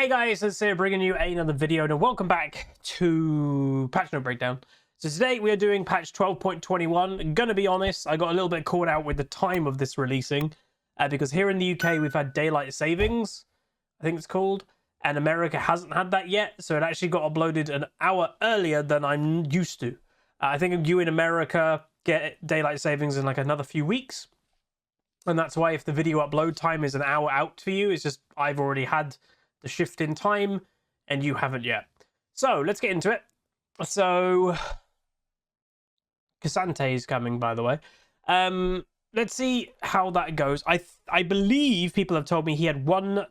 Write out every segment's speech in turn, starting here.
Hey guys, it's here bringing you another video, and welcome back to Patchnote Breakdown. So today we are doing patch 12.21. Gonna be honest, I got a little bit caught out with the time of this releasing, because here in the UK we've had daylight savings, I think it's called, and America hasn't had that yet, so it actually got uploaded an hour earlier than I'm used to. I think you in America get daylight savings in like another few weeks, and that's why if the video upload time is an hour out for you, it's just I've already had the shift in time and you haven't yet. So let's get into it. So Cassante is coming, by the way. Let's see how that goes. I believe people have told me he had one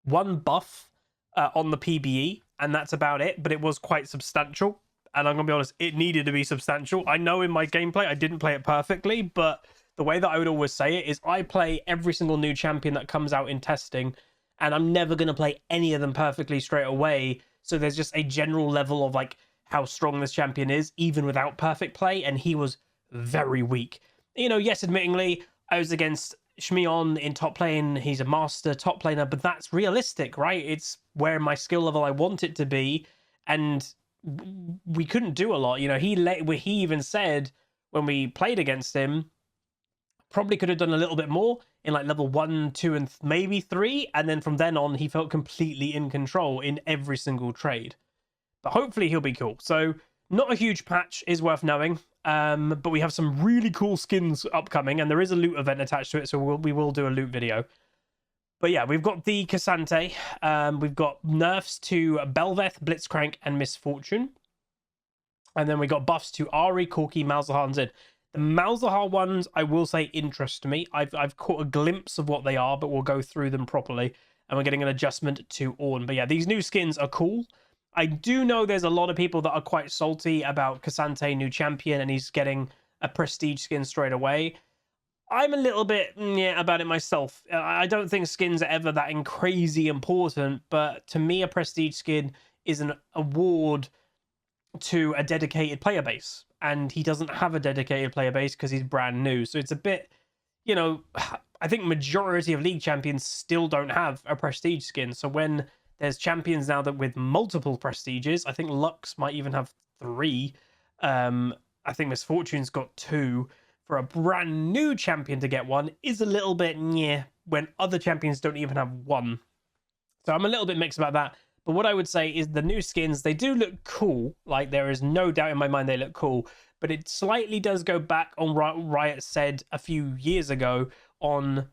buff on the PBE, and that's about it, but it was quite substantial, and I'm gonna be honest, it needed to be substantial. I know in my gameplay I didn't play it perfectly, but the way that I would always say it is I play every single new champion that comes out in testing, and I'm never going to play any of them perfectly straight away. So there's just a general level of like how strong this champion is, even without perfect play. And he was very weak. You know, yes, admittingly, I was against Shmion in top lane. He's a master top laner, but that's realistic, right? It's where my skill level I want it to be. And we couldn't do a lot. You know, he even said when we played against him, probably could have done a little bit more in like level 1, 2, and maybe 3, and then from then on he felt completely in control in every single trade. But hopefully he'll be cool. So not a huge patch is worth knowing, but we have some really cool skins upcoming, and there is a loot event attached to it, so we will do a loot video. But yeah, we've got the Cassante, we've got nerfs to Belveth, Blitzcrank, and Misfortune, and then we got buffs to Ari, Corki, Malzahar, and Zed. The Malzahar ones, I will say, interest me. I've caught a glimpse of what they are, but we'll go through them properly. And we're getting an adjustment to Ornn. But yeah, these new skins are cool. I do know there's a lot of people that are quite salty about Cassante, new champion, and he's getting a prestige skin straight away. I'm a little bit about it myself. I don't think skins are ever that crazy important, but to me, a prestige skin is an award to a dedicated player base, and he doesn't have a dedicated player base because he's brand new. So it's a bit, you know, I think majority of league champions still don't have a prestige skin. So when there's champions now that with multiple prestiges, I think Lux might even have 3. I think Misfortune's got 2. For a brand new champion to get 1 is a little bit when other champions don't even have 1. So I'm a little bit mixed about that. But what I would say is the new skins, they do look cool. Like, there is no doubt in my mind they look cool. But it slightly does go back on what Riot said a few years ago on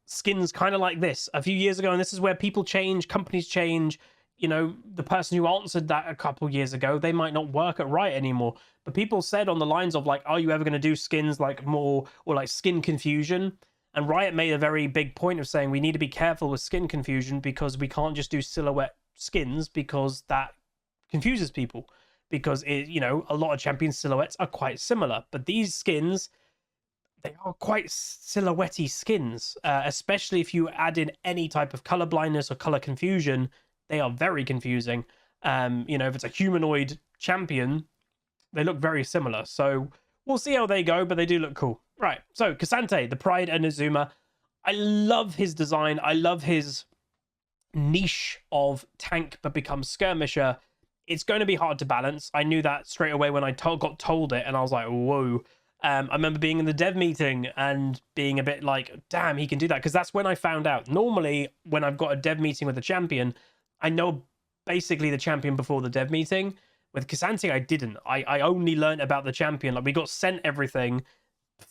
skins kind of like this. A few years ago, and this is where people change, companies change. You know, the person who answered that a couple years ago, they might not work at Riot anymore. But people said on the lines of, like, are you ever going to do skins like more, or like skin confusion? And Riot made a very big point of saying we need to be careful with skin confusion because we can't just do silhouette skins because that confuses people. Because, you know, a lot of champion silhouettes are quite similar. But these skins, they are quite silhouette-y skins. Especially if you add in any type of color blindness or color confusion, they are very confusing. You know, if it's a humanoid champion, they look very similar. So we'll see how they go, but they do look cool. Right, so Cassante, the Pride and Azuma. I love his design. I love his niche of tank but becomes skirmisher. It's going to be hard to balance. I knew that straight away when I got told it, and I was like, whoa. I remember being in the dev meeting and being a bit like, damn, he can do that. Because that's when I found out. Normally, when I've got a dev meeting with a champion, I know basically the champion before the dev meeting. With Cassante, I didn't. I only learned about the champion. Like, we got sent everything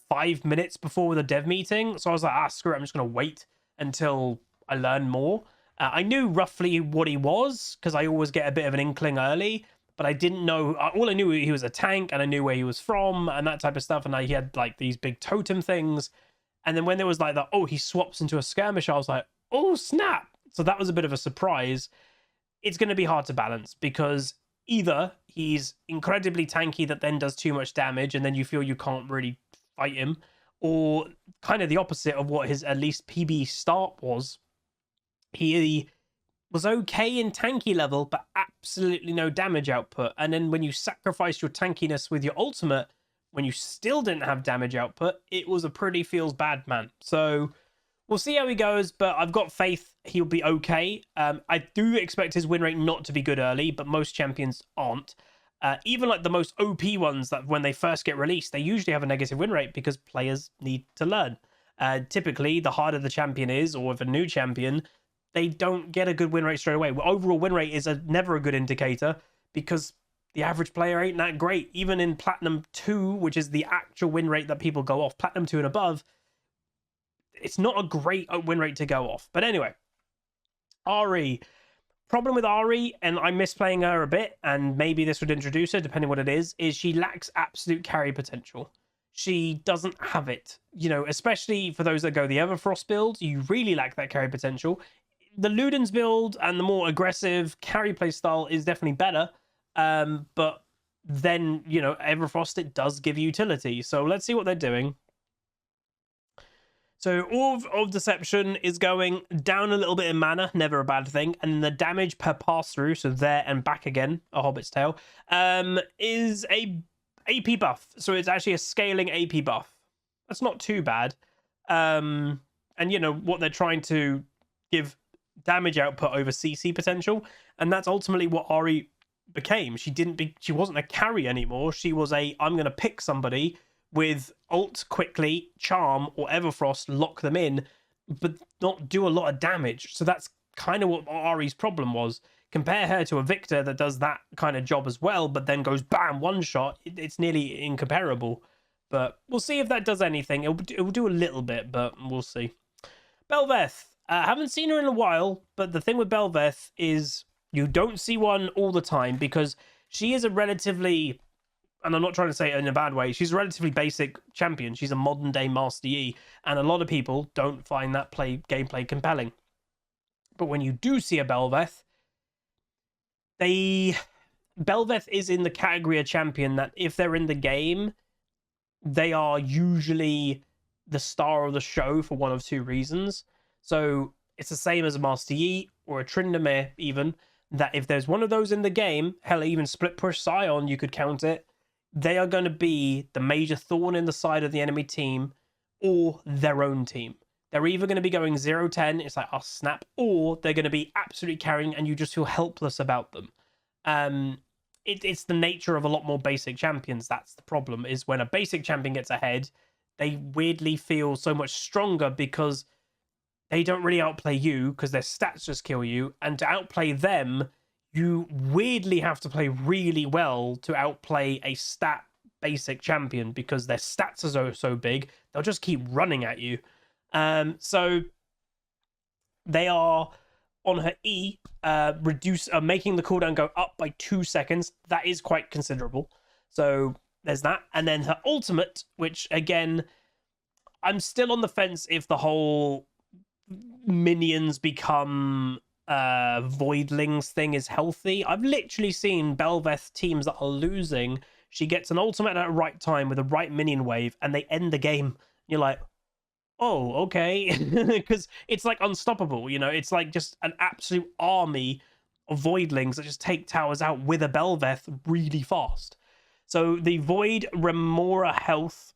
5 minutes before the dev meeting, so I was like, screw it, I'm just gonna wait until I learn more. I knew roughly what he was because I always get a bit of an inkling early, but I didn't know. All I knew, he was a tank, and I knew where he was from and that type of stuff, and he had like these big totem things. And then when there was like that, he swaps into a skirmisher, I was like, oh snap. So that was a bit of a surprise. It's going to be hard to balance because either he's incredibly tanky that then does too much damage and then you feel you can't really fight him, or kind of the opposite of what his at least PB start was. He was okay in tanky level, but absolutely no damage output. And then when you sacrifice your tankiness with your ultimate, when you still didn't have damage output, it was a pretty feels bad man. So we'll see how he goes, but I've got faith he'll be okay. I do expect his win rate not to be good early, but most champions aren't. Even like the most OP ones, that when they first get released, they usually have a negative win rate because players need to learn. Typically, the harder the champion is, or if a new champion, they don't get a good win rate straight away. Well, overall win rate is never a good indicator because the average player ain't that great. Even in Platinum 2, which is the actual win rate that people go off, Platinum 2 and above, it's not a great win rate to go off. But anyway, Ari. Problem with Ari, and I miss playing her a bit, and maybe this would introduce her, depending what it is she lacks absolute carry potential. She doesn't have it. You know, especially for those that go the Everfrost build, you really lack that carry potential. The Ludens build and the more aggressive carry play style is definitely better. But then, you know, Everfrost, it does give utility. So let's see what they're doing. So Orb of Deception is going down a little bit in mana, never a bad thing. And the damage per pass through, so there and back again, a Hobbit's Tale, is a AP buff. So it's actually a scaling AP buff. That's not too bad. And you know, what they're trying to give damage output over CC potential. And that's ultimately what Ari became. She wasn't a carry anymore. She was I'm going to pick somebody with ult quickly, charm, or Everfrost, lock them in, but not do a lot of damage. So that's kind of what Ari's problem was. Compare her to a Victor that does that kind of job as well, but then goes bam, one shot. It's nearly incomparable. But we'll see if that does anything. It will do a little bit, but we'll see. Belveth. Haven't seen her in a while, but the thing with Belveth is you don't see one all the time because she is a relatively... and I'm not trying to say it in a bad way, she's a relatively basic champion. She's a modern day Master Yi, and a lot of people don't find that gameplay compelling. But when you do see a Belveth, Belveth is in the category of champion that if they're in the game, they are usually the star of the show for one of two reasons. So it's the same as a Master Yi or a Tryndamere even, that if there's one of those in the game, hell, even Split Push Scion, you could count it, they are going to be the major thorn in the side of the enemy team or their own team. They're either going to be going 0-10, it's like, oh snap, or they're going to be absolutely carrying and you just feel helpless about them. It's the nature of a lot more basic champions. That's the problem, is when a basic champion gets ahead, they weirdly feel so much stronger because they don't really outplay you because their stats just kill you. And to outplay them, you weirdly have to play really well to outplay a stat basic champion because their stats are so big, they'll just keep running at you. So they are on her E, making the cooldown go up by 2 seconds. That is quite considerable. So there's that. And then her ultimate, which again, I'm still on the fence if the whole minions become voidlings thing is healthy. I've literally seen Belveth teams that are losing. She gets an ultimate at the right time with the right minion wave and they end the game. You're like, oh, okay. Because it's like unstoppable, you know? It's like just an absolute army of voidlings that just take towers out with a Belveth really fast. So the Void Remora health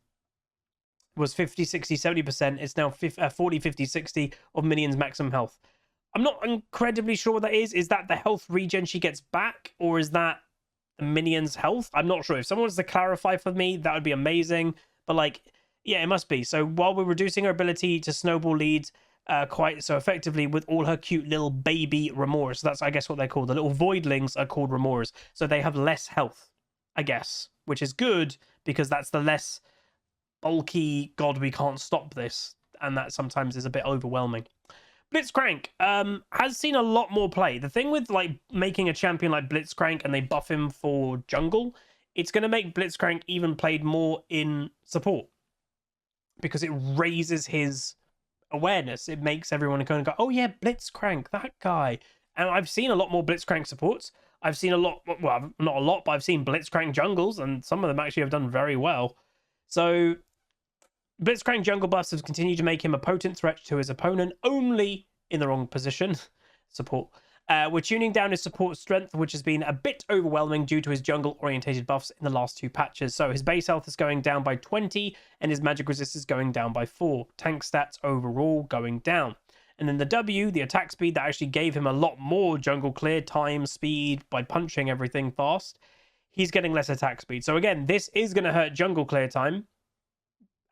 was 50, 60, 70%. It's now 40, 50, 60 of minions maximum health. I'm not incredibly sure what that is. Is that the health regen she gets back? Or is that the minions' health? I'm not sure. If someone wants to clarify for me, that would be amazing. But like, yeah, it must be. So while we're reducing her ability to snowball leads quite so effectively with all her cute little baby Remoras. So that's, I guess, what they're called. The little voidlings are called Remoras. So they have less health, I guess, which is good because that's the less bulky, God, we can't stop this. And that sometimes is a bit overwhelming. Blitzcrank has seen a lot more play. The thing with like making a champion like Blitzcrank and they buff him for jungle, it's going to make Blitzcrank even played more in support because it raises his awareness. It makes everyone kind of go, oh yeah, Blitzcrank, that guy. And I've seen a lot more Blitzcrank supports. I've seen a lot, well, not a lot, but I've seen Blitzcrank jungles and some of them actually have done very well. So Blitzcrank jungle buffs have continued to make him a potent threat to his opponent, only in the wrong position. Support. We're tuning down his support strength, which has been a bit overwhelming due to his jungle-orientated buffs in the last 2 patches. So his base health is going down by 20, and his magic resist is going down by 4. Tank stats overall going down. And then the W, the attack speed, that actually gave him a lot more jungle clear time, speed, by punching everything fast. He's getting less attack speed. So again, this is going to hurt jungle clear time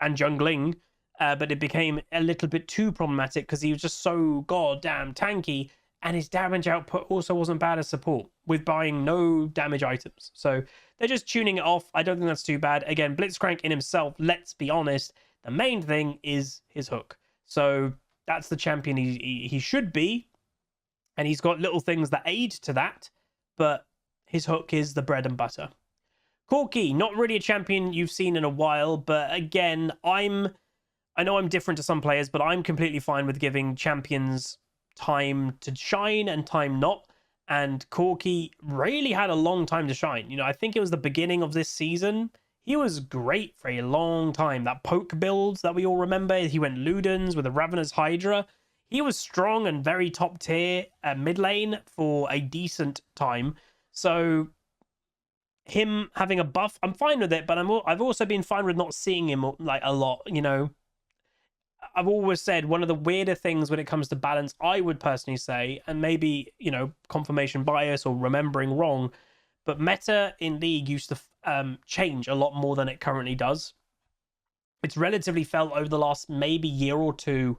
and jungling, but it became a little bit too problematic because he was just so goddamn tanky. And his damage output also wasn't bad as support, with buying no damage items. So they're just tuning it off. I don't think that's too bad. Again, Blitzcrank in himself, let's be honest, the main thing is his hook. So that's the champion he should be. And he's got little things that aid to that. But his hook is the bread and butter. Corki, not really a champion you've seen in a while. But again, I know I'm different to some players, but I'm completely fine with giving champions time to shine and time not. And Corki really had a long time to shine. You know, I think it was the beginning of this season. He was great for a long time. That poke build that we all remember, he went Ludens with a Ravenous Hydra. He was strong and very top tier mid lane for a decent time. So him having a buff, I'm fine with it, but I've also been fine with not seeing him like a lot, you know. I've always said one of the weirder things when it comes to balance, I would personally say, and maybe, you know, confirmation bias or remembering wrong, but meta in League used to change a lot more than it currently does. It's relatively felt over the last maybe year or two,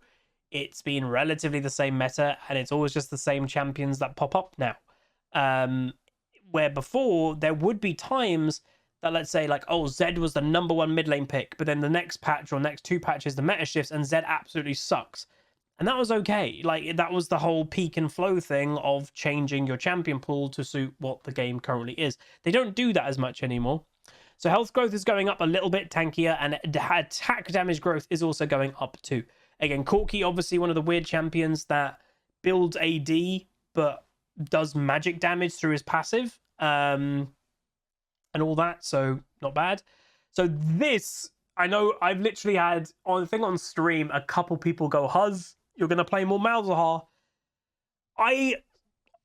it's been relatively the same meta, and it's always just the same champions that pop up now. Where before, there would be times that, let's say, like, oh, Zed was the #1 mid lane pick, but then the next patch or next 2 patches, the meta shifts and Zed absolutely sucks. And that was okay. Like, that was the whole peak and flow thing of changing your champion pool to suit what the game currently is. They don't do that as much anymore. So health growth is going up a little bit tankier, and attack damage growth is also going up too. Again, Corki, obviously one of the weird champions that builds AD, but does magic damage through his passive. And all that, so not bad. So this, I know I've literally had on stream a couple people go, Huz, you're going to play more Malzahar. I,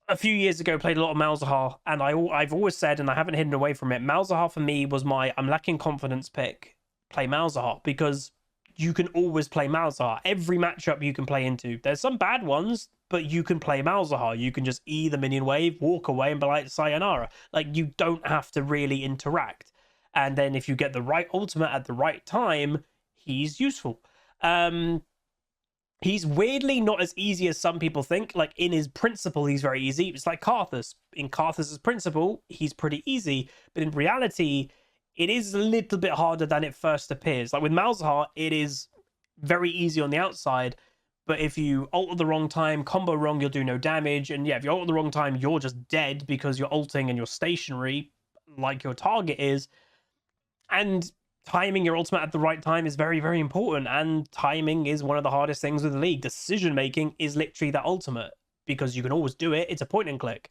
a few years ago, played a lot of Malzahar, and I've always said, and I haven't hidden away from it, Malzahar for me was my I'm lacking confidence pick, play Malzahar, because you can always play Malzahar. Every matchup you can play into. There's some bad ones, but you can play Malzahar. You can just E the minion wave, walk away, and be like, sayonara. Like, you don't have to really interact. And then if you get the right ultimate at the right time, he's useful. He's weirdly not as easy as some people think. Like, in his principle, he's very easy. It's like Karthus. In Karthus's principle, he's pretty easy. But in reality, it is a little bit harder than it first appears. Like with Malzahar, it is very easy on the outside, but if you ult at the wrong time, combo wrong, you'll do no damage. And yeah, if you ult at the wrong time, you're just dead because you're ulting and you're stationary like your target is. And timing your ultimate at the right time is very, very important. And timing is one of the hardest things with the league. Decision making is literally that ultimate because you can always do it. It's a point and click.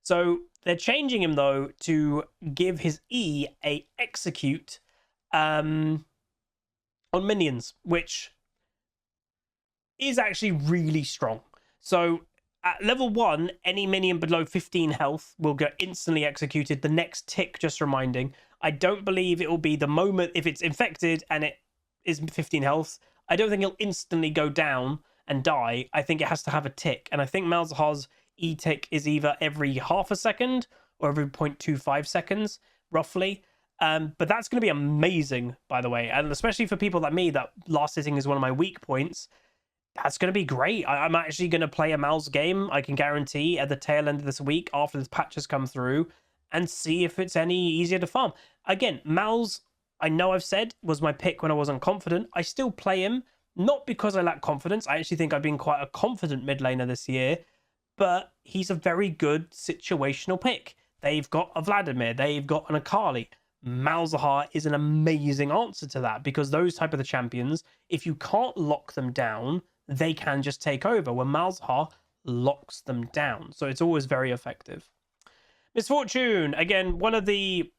So they're changing him, though, to give his E a execute on minions, which is actually really strong. So at level 1, any minion below 15 health will get instantly executed. The next tick, just reminding, I don't believe it will be the moment if it's infected and it is 15 health. I don't think it'll instantly go down and die. I think it has to have a tick. And I think Malzahar's E-tick is either every half a second or every 0.25 seconds, roughly. But that's going to be amazing, by the way. And especially for people like me, that last hitting is one of my weak points. That's going to be great. I'm actually going to play a MALZ game, I can guarantee, at the tail end of this week after this patch has come through and see if it's any easier to farm. Again, MALZ, I know I've said, was my pick when I wasn't confident. I still play him, not because I lack confidence. I actually think I've been quite a confident mid laner this year. But he's a very good situational pick. They've got a Vladimir. They've got an Akali. Malzahar is an amazing answer to that because those type of the champions, if you can't lock them down, they can just take over, where Malzahar locks them down. So it's always very effective. Misfortune, again, one of the,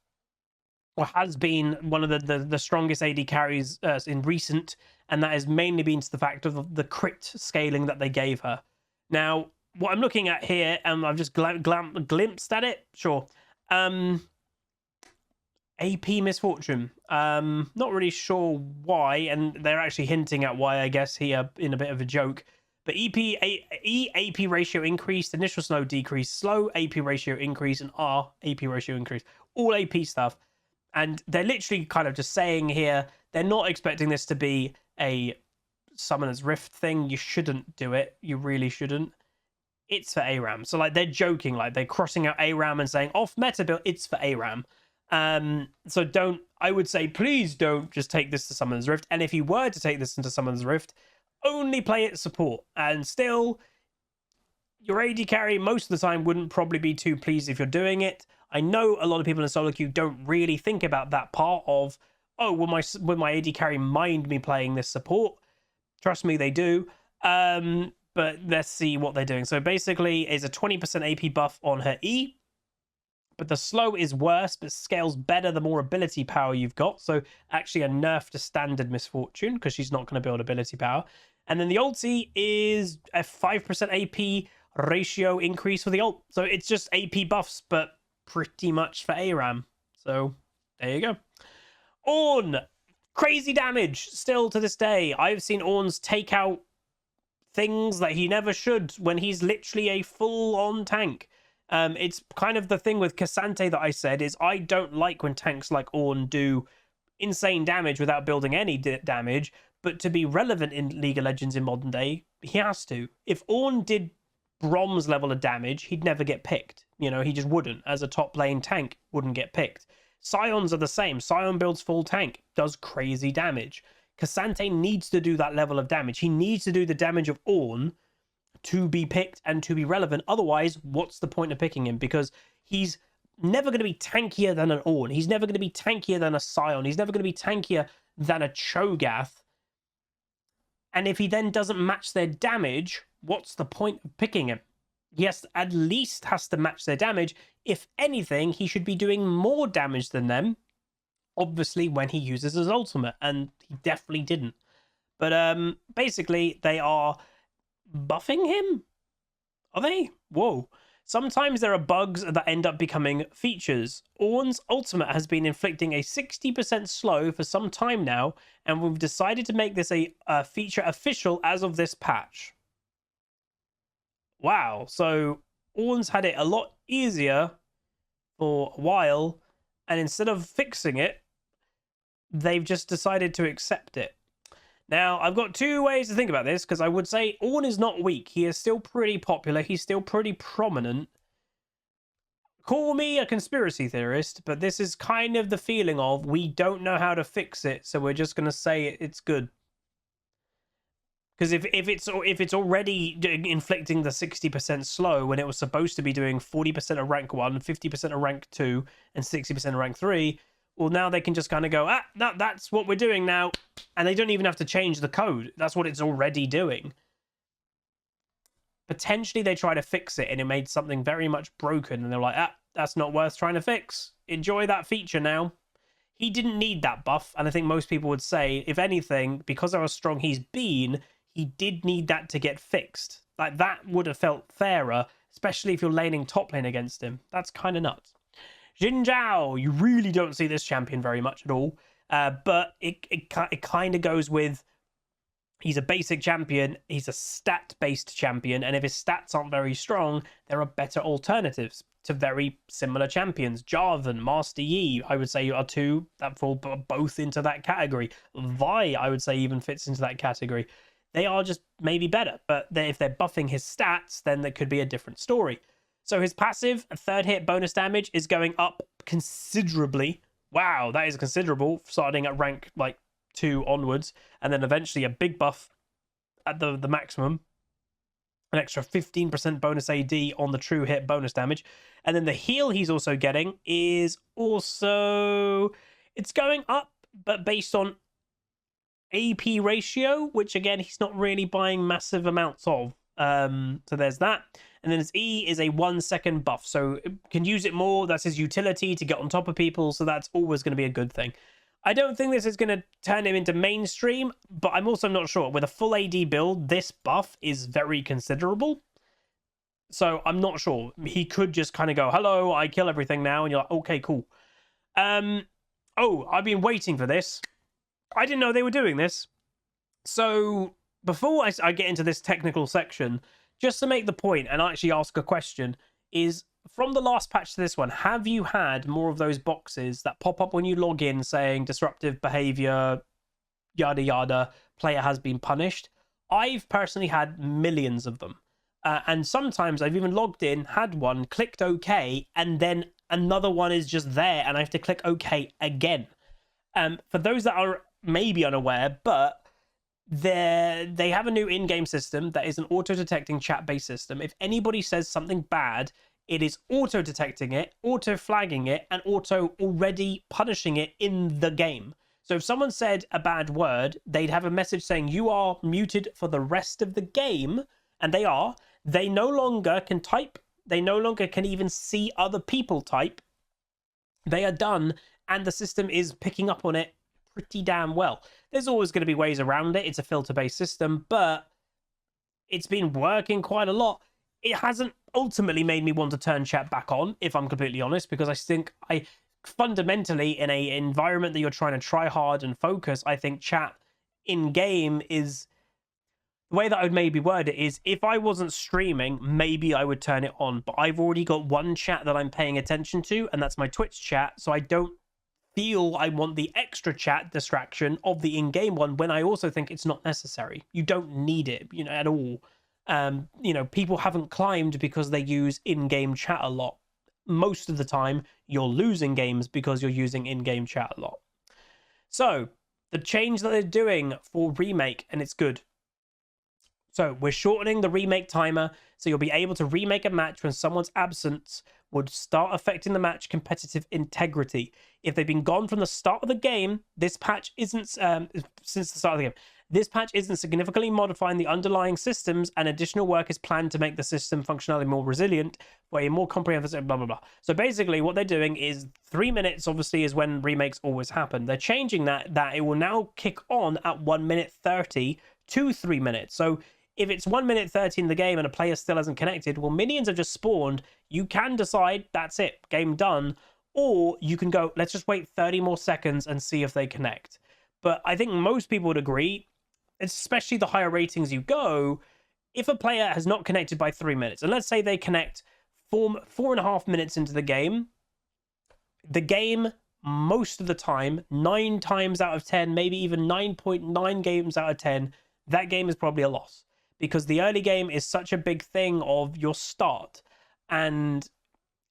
or has been one of the strongest AD carries in recent, and that has mainly been to the fact of the crit scaling that they gave her. Now, what I'm looking at here, and I've just glimpsed at it. Sure. AP Misfortune. Not really sure why, and they're actually hinting at why, I guess, here in a bit of a joke. But AP ratio increased, initial slow decrease, slow AP ratio increase, and R AP ratio increase. All AP stuff. And they're literally kind of just saying here, they're not expecting this to be a Summoner's Rift thing. You shouldn't do it. You really shouldn't. It's for ARAM. So like they're joking, like they're crossing out ARAM and saying off meta build, it's for ARAM. So don't, I would say, please don't just take this to Summoner's Rift. And if you were to take this into Summoner's Rift, only play it support. And still, your AD carry most of the time wouldn't probably be too pleased if you're doing it. I know a lot of people in solo queue don't really think about that part of, oh, will my AD carry mind me playing this support? Trust me, they do. But let's see what they're doing. So basically, is a 20% AP buff on her E. But the slow is worse, but scales better the more ability power you've got. So actually a nerf to standard Misfortune, because she's not going to build ability power. And then the ulti is a 5% AP ratio increase for the ult. So it's just AP buffs, but pretty much for ARAM. So there you go. Ornn, crazy damage still to this day. I've seen Ornn's take out things that he never should when he's literally a full-on tank. It's kind of the thing with Cassante that I said is I don't like when tanks like Ornn do insane damage without building any damage, but to be relevant in League of Legends in modern day, he has to. If Ornn did bronze level of damage, he'd never get picked. You know, he just wouldn't. As a top lane tank, wouldn't get picked. Scions are the same. Scion builds full tank, does crazy damage. Cassante needs to do that level of damage. He needs to do the damage of Ornn to be picked and to be relevant. Otherwise, what's the point of picking him? Because he's never going to be tankier than an Ornn. He's never going to be tankier than a Scion. He's never going to be tankier than a Cho'Gath. And if he then doesn't match their damage, what's the point of picking him? Yes, at least has to match their damage. If anything, he should be doing more damage than them, obviously, when he uses his ultimate, and he definitely didn't. But basically, they are buffing him? Are they? Whoa. Sometimes there are bugs that end up becoming features. Ornn's ultimate has been inflicting a 60% slow for some time now, and we've decided to make this a feature official as of this patch. Wow. So Ornn's had it a lot easier for a while, and instead of fixing it, they've just decided to accept it. Now, I've got two ways to think about this, because I would say Ornn is not weak. He is still pretty popular. He's still pretty prominent. Call me a conspiracy theorist, but this is kind of the feeling of we don't know how to fix it, so we're just going to say it's good. Because if it's already inflicting the 60% slow when it was supposed to be doing 40% of rank 1, 50% of rank 2, and 60% of rank 3... well, now they can just kind of go, that's what we're doing now. And they don't even have to change the code. That's what it's already doing. Potentially they try to fix it and it made something very much broken. And they're like, that's not worth trying to fix. Enjoy that feature now. He didn't need that buff. And I think most people would say, if anything, because of how strong he's been, he did need that to get fixed. Like, that would have felt fairer, especially if you're laning top lane against him. That's kind of nuts. Xin Zhao, you really don't see this champion very much at all, but it kind of goes with, he's a basic champion, he's a stat-based champion, and if his stats aren't very strong, there are better alternatives to very similar champions. Jarvan, Master Yi, I would say are two that fall both into that category. Vi, I would say, even fits into that category. They are just maybe better, but if they're buffing his stats, then there could be a different story. So his passive, third hit bonus damage, is going up considerably. Wow, that is considerable, starting at rank like 2 onwards. And then eventually a big buff at the maximum. An extra 15% bonus AD on the true hit bonus damage. And then the heal he's also getting is also... it's going up, but based on AP ratio, which again, he's not really buying massive amounts of. So there's that. And then his E is a 1 second buff, so it can use it more. That's his utility to get on top of people, so that's always going to be a good thing. I don't think this is going to turn him into mainstream, but I'm also not sure. With a full AD build, this buff is very considerable. So I'm not sure. He could just kind of go, hello, I kill everything now. And you're like, okay, cool. Oh, I've been waiting for this. I didn't know they were doing this. So before I get into this technical section, just to make the point and actually ask a question, is from the last patch to this one, have you had more of those boxes that pop up when you log in saying disruptive behavior, yada yada, player has been punished? I've personally had millions of them. And sometimes I've even logged in, had one, clicked OK, and then another one is just there and I have to click OK again. For those that are maybe unaware, but they have a new in-game system that is an auto-detecting chat-based system. If anybody says something bad, it is auto-detecting it, auto-flagging it, and auto-already punishing it in the game. So if someone said a bad word, they'd have a message saying, you are muted for the rest of the game, and they are. They no longer can type. They no longer can even see other people type. They are done, and the system is picking up on it pretty damn well. There's always going to be ways around it. It's a filter-based system, but it's been working quite a lot. It hasn't ultimately made me want to turn chat back on, if I'm completely honest, because I think fundamentally, in an environment that you're trying to try hard and focus, I think chat in-game is... The way that I would maybe word it is, if I wasn't streaming, maybe I would turn it on. But I've already got one chat that I'm paying attention to, and that's my Twitch chat. So I don't feel I want the extra chat distraction of the in-game one when I also think it's not necessary. You don't need it, at all. People haven't climbed because they use in-game chat a lot. Most of the time, you're losing games because you're using in-game chat a lot. So the change that they're doing for Remake, and it's good. So we're shortening the remake timer, so you'll be able to remake a match when someone's absence would start affecting the match competitive integrity. If they've been gone from the start of the game, this patch isn't since the start of the game. This patch isn't significantly modifying the underlying systems, and additional work is planned to make the system functionality more resilient for a more comprehensive blah blah blah. So basically, what they're doing is 3 minutes. Obviously, is when remakes always happen. They're changing that it will now kick on at 1 minute 30 to 3 minutes. So if it's 1 minute 30 in the game and a player still hasn't connected, well, minions have just spawned. You can decide that's it, game done. Or you can go, let's just wait 30 more seconds and see if they connect. But I think most people would agree, especially the higher ratings you go, if a player has not connected by 3 minutes, and let's say they connect 4.5 minutes into the game, most of the time, 9 times out of 10, maybe even 9.9 games out of 10, that game is probably a loss. Because the early game is such a big thing of your start. And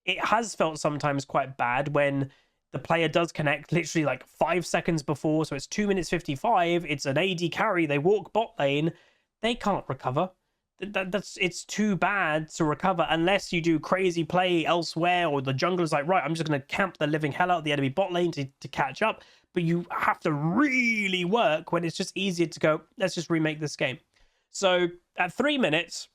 it has felt sometimes quite bad when the player does connect literally like 5 seconds before. So it's 2 minutes 55. It's an AD carry. They walk bot lane. They can't recover. It's too bad to recover unless you do crazy play elsewhere, or the jungler's like, right, I'm just going to camp the living hell out of the enemy bot lane to catch up. But you have to really work when it's just easier to go, let's just remake this game. So at 3 minutes,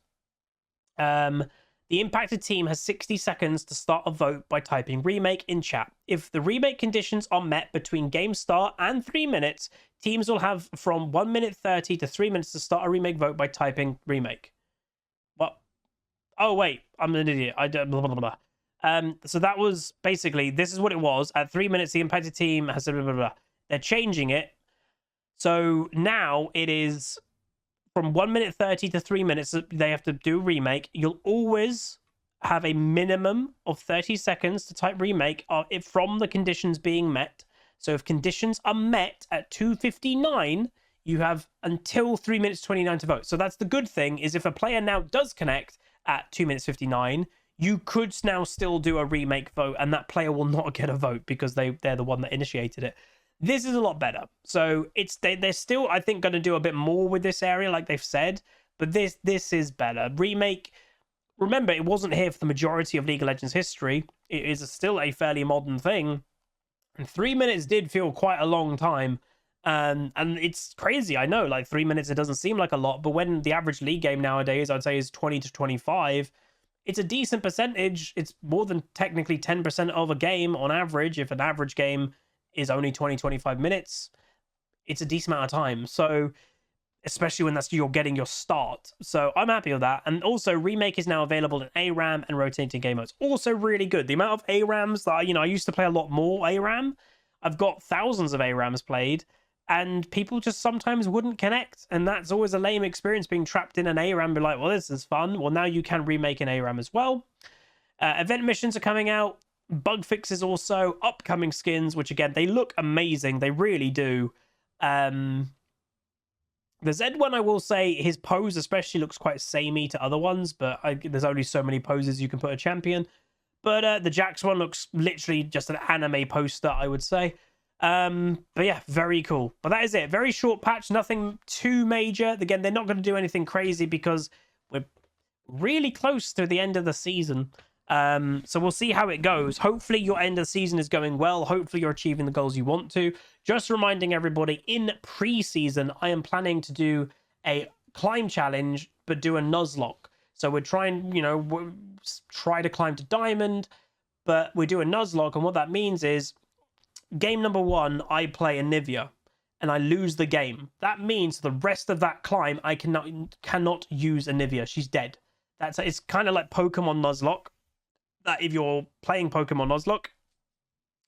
the impacted team has 60 seconds to start a vote by typing remake in chat. If the remake conditions are met between game start and 3 minutes, teams will have from 1 minute 30 to 3 minutes to start a remake vote by typing remake. What? Oh, wait, I'm an idiot. I don't, blah, blah, blah, blah. So that was basically, this is what it was. At 3 minutes, the impacted team has blah, blah, blah. They're changing it. So now it is from 1 minute 30 to 3 minutes, they have to do remake. You'll always have a minimum of 30 seconds to type remake from the conditions being met. So if conditions are met at 2:59, you have until 3 minutes 29 to vote. So that's the good thing, is if a player now does connect at 2 minutes 59, you could now still do a remake vote, and that player will not get a vote because they're the one that initiated it. This is a lot better. So they're still, I think, going to do a bit more with this area, like they've said. But this is better. Remake, remember, it wasn't here for the majority of League of Legends history. It is still a fairly modern thing. And 3 minutes did feel quite a long time. And it's crazy, I know. Like 3 minutes, it doesn't seem like a lot. But when the average League game nowadays, I'd say, is 20 to 25, it's a decent percentage. It's more than technically 10% of a game on average. If an average game is only 20-25 minutes, it's a decent amount of time. So especially when you're getting your start. So I'm happy with that. And also, Remake is now available in ARAM and rotating game modes. Also really good. The amount of ARAMs that I used to play a lot more ARAM. I've got thousands of ARAMs played, and people just sometimes wouldn't connect, and that's always a lame experience, being trapped in an ARAM. Be like, well, this is fun. Well, now you can remake an ARAM as well. Event missions are coming out, bug fixes also, upcoming skins, which again, they look amazing. They really do. The Zed one, I will say, his pose especially looks quite samey to other ones, but there's only so many poses you can put a champion. But the Jax one looks literally just an anime poster, I would say. But yeah, very cool. But that is it. Very short patch, nothing too major. Again, they're not going to do anything crazy because we're really close to the end of the season. So we'll see how it goes. Hopefully your end of the season is going well. Hopefully you're achieving the goals you want to. Just reminding everybody, in pre-season, I am planning to do a climb challenge, but do a Nuzlocke. So we're trying, try to climb to Diamond, but we do a Nuzlocke, and what that means is game number 1, I play Anivia, and I lose the game. That means the rest of that climb, I cannot use Anivia. She's dead. It's kind of like Pokemon Nuzlocke. That if you're playing Pokemon Nuzlocke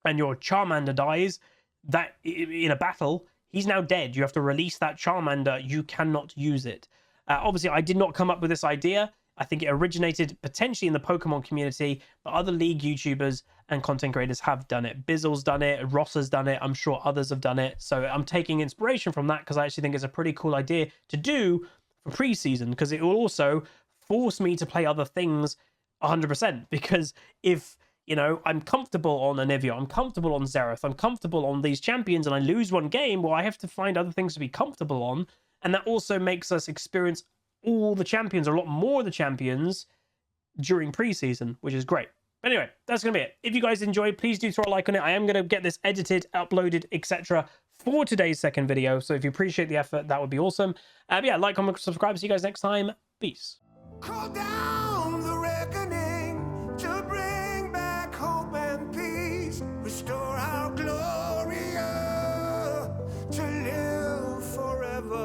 and your Charmander dies, that in a battle, he's now dead. You have to release that Charmander. You cannot use it. Obviously, I did not come up with this idea. I think it originated potentially in the Pokemon community, but other League YouTubers and content creators have done it. Bizzle's done it, Ross has done it, I'm sure others have done it. So I'm taking inspiration from that because I actually think it's a pretty cool idea to do for pre-season, because it will also force me to play other things 100%. Because if, I'm comfortable on Anivia, I'm comfortable on Xerath, I'm comfortable on these champions, and I lose one game, well, I have to find other things to be comfortable on. And that also makes us experience all the champions, or a lot more of the champions, during preseason, which is great. But anyway, that's going to be it. If you guys enjoyed, please do throw a like on it. I am going to get this edited, uploaded, etc. for today's second video. So if you appreciate the effort, that would be awesome. Yeah, like, comment, subscribe. See you guys next time. Peace. Call down the reckoning to bring back hope and peace. Restore our glory to live forever.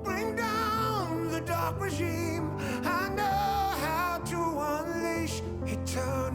Bring down the dark regime. I know how to unleash eternity.